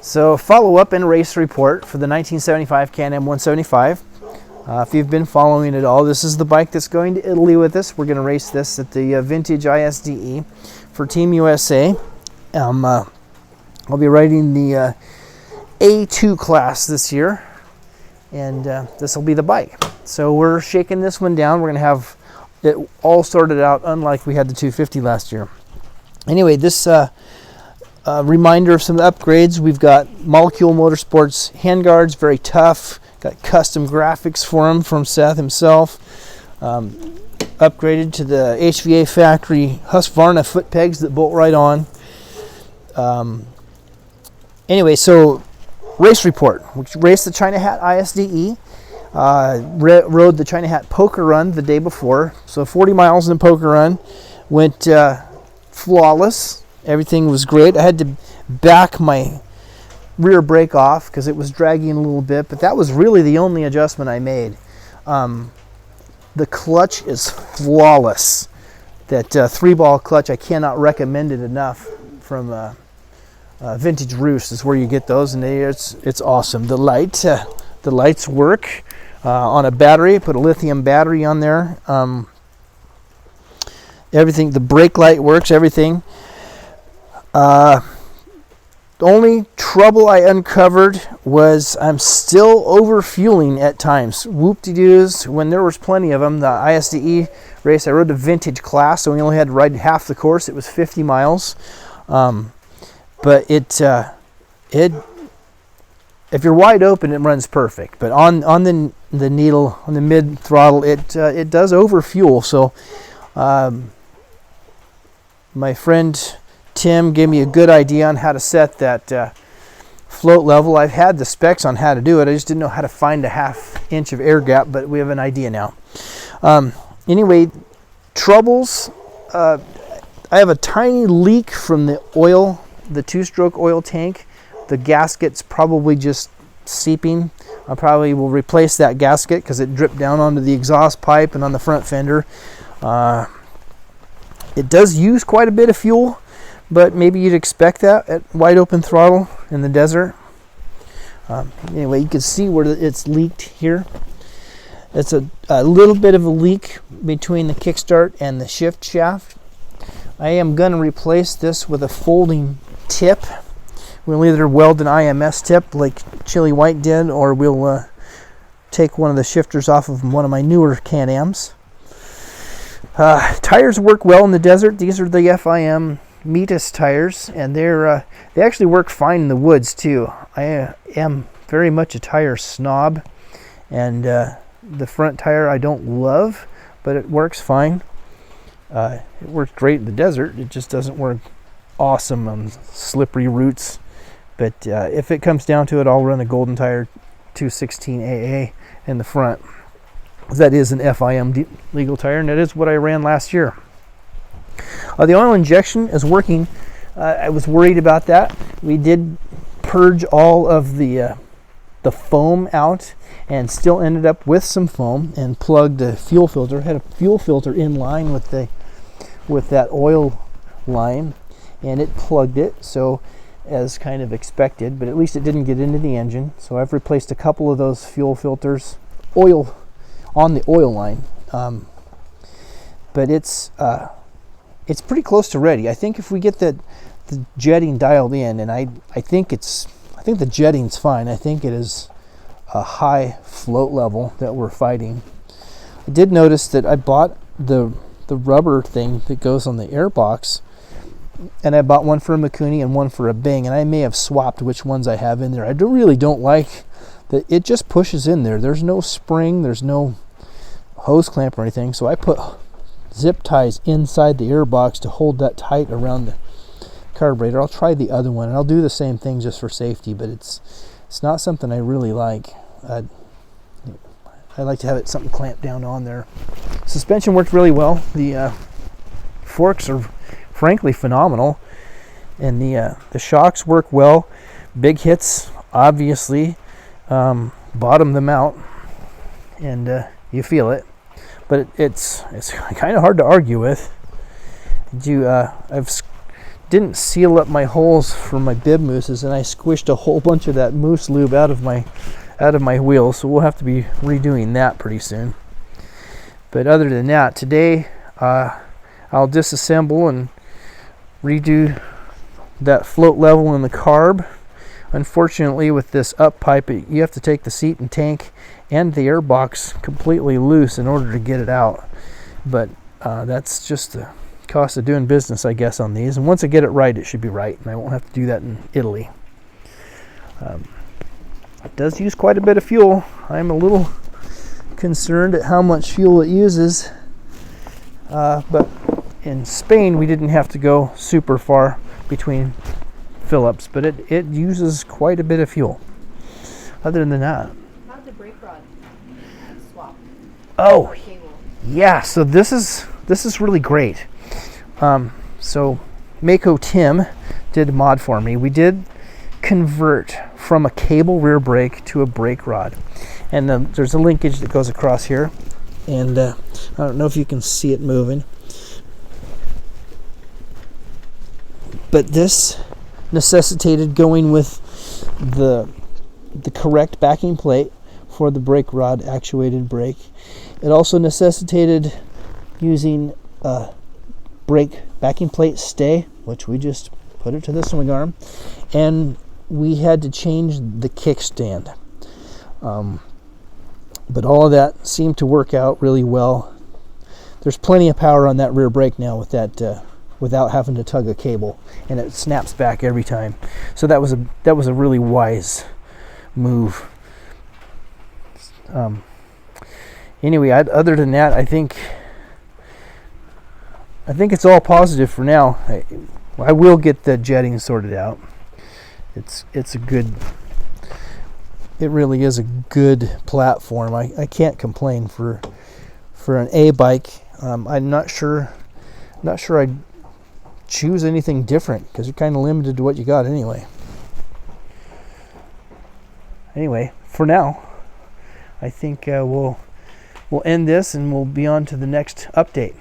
So follow-up and race report for the 1975 Can-Am 175. If you've been following it all, this is the bike that's going to Italy with us. We're going to race this at the Vintage ISDE for Team USA. I'll be riding the A2 class this year, and this will be the bike. So we're shaking this one down. We're going to have it all sorted out, unlike we had the 250 last year. Anyway, this reminder of some of the upgrades. We've got Molecule Motorsports handguards, very tough. Got custom graphics for them from Seth himself. Upgraded to the HVA factory Husqvarna foot pegs that bolt right on. Anyway, so race report. We raced the China Hat ISDE. Rode the China Hat Poker Run the day before. So 40 miles in the Poker Run. Went flawless. Everything was great. I had to back my rear brake off because it was dragging a little bit, but that was really the only adjustment I made. The clutch is flawless. That 3-ball clutch, I cannot recommend it enough. From Vintage Roost is where you get those, and it's awesome. The lights work on a battery. Put a lithium battery on there. Everything, the brake light works. Everything. The only trouble I uncovered was I'm still overfueling at times. Whoop-de-doos, when there was plenty of them. The ISDE race, I rode the vintage class, so we only had to ride half the course. It was 50 miles. But if you're wide open, it runs perfect. But on the needle, on the mid throttle, it does overfuel. So my friend Tim gave me a good idea on how to set that float level. I've had the specs on how to do it. I just didn't know how to find a ½ inch of air gap, but we have an idea now. Anyway, troubles. I have a tiny leak from the oil, the 2-stroke oil tank. The gasket's probably just seeping. I probably will replace that gasket because it dripped down onto the exhaust pipe and on the front fender. It does use quite a bit of fuel, but maybe you'd expect that at wide open throttle in the desert. Anyway, you can see where it's leaked here. It's a little bit of a leak between the kickstart and the shift shaft. I am going to replace this with a folding tip. We'll either weld an IMS tip like Chili White did, or we'll take one of the shifters off of one of my newer Can-Ams. Tires work well in the desert. These are the FIM Metis tires, and they actually work fine in the woods too. I am very much a tire snob, and the front tire I don't love, but it works fine. It works great in the desert. It just doesn't work awesome on slippery routes. But if it comes down to it, I'll run a Golden Tire 216 AA in the front. That is an FIM legal tire, and that is what I ran last year. The oil injection is working. I was worried about that. We did purge all of the foam out, and still ended up with some foam, and plugged the fuel filter. Had a fuel filter in line with that oil line, and it plugged it. So, as kind of expected, but at least it didn't get into the engine. So I've replaced a couple of those fuel filters, on the oil line. But it's pretty close to ready. I think if we get the jetting dialed in, and I think the jetting's fine. I think it is a high float level that we're fighting. I did notice that I bought the rubber thing that goes on the air box, and I bought one for a Mikuni and one for a Bing, and I may have swapped which ones I have in there. I really don't like that it just pushes in there. There's no spring, there's no hose clamp or anything, so I put zip ties inside the air box to hold that tight around the carburetor. I'll try the other one, and I'll do the same thing just for safety, but it's not something I really like. I like to have something clamped down on there. Suspension worked really well. The forks are frankly phenomenal, and the shocks work well. Big hits, obviously, bottom them out, and you feel it. But it's kind of hard to argue with. I've didn't seal up my holes for my bib mousses, and I squished a whole bunch of that mousse lube out of my wheels, so we'll have to be redoing that pretty soon. But other than that, today I'll disassemble and redo that float level in the carb. Unfortunately, with this up pipe, you have to take the seat and tank and the air box completely loose in order to get it out. But that's just the cost of doing business, I guess, on these. And once I get it right, it should be right, and I won't have to do that in Italy. It does use quite a bit of fuel. I'm a little concerned at how much fuel it uses. But in Spain, we didn't have to go super far between fill-ups, but it uses quite a bit of fuel. Other than that, how'd the brake rod swap? Oh, yeah. So this is really great. So Mako Tim did a mod for me. We did convert from a cable rear brake to a brake rod, and there's a linkage that goes across here, and I don't know if you can see it moving, but this necessitated going with the correct backing plate for the brake rod actuated brake. It also necessitated using a brake backing plate stay, which we just put it to the swing arm, and we had to change the kickstand. But all of that seemed to work out really well. There's plenty of power on that rear brake now with that without having to tug a cable, and it snaps back every time. So that was a really wise move. Anyway, other than that, I think it's all positive for now. I will get the jetting sorted out. It's a good. It really is a good platform. I can't complain for an A bike. I'm not sure I'd choose anything different because you're kind of limited to what you got anyway. Anyway, for now, I think we'll end this and we'll be on to the next update.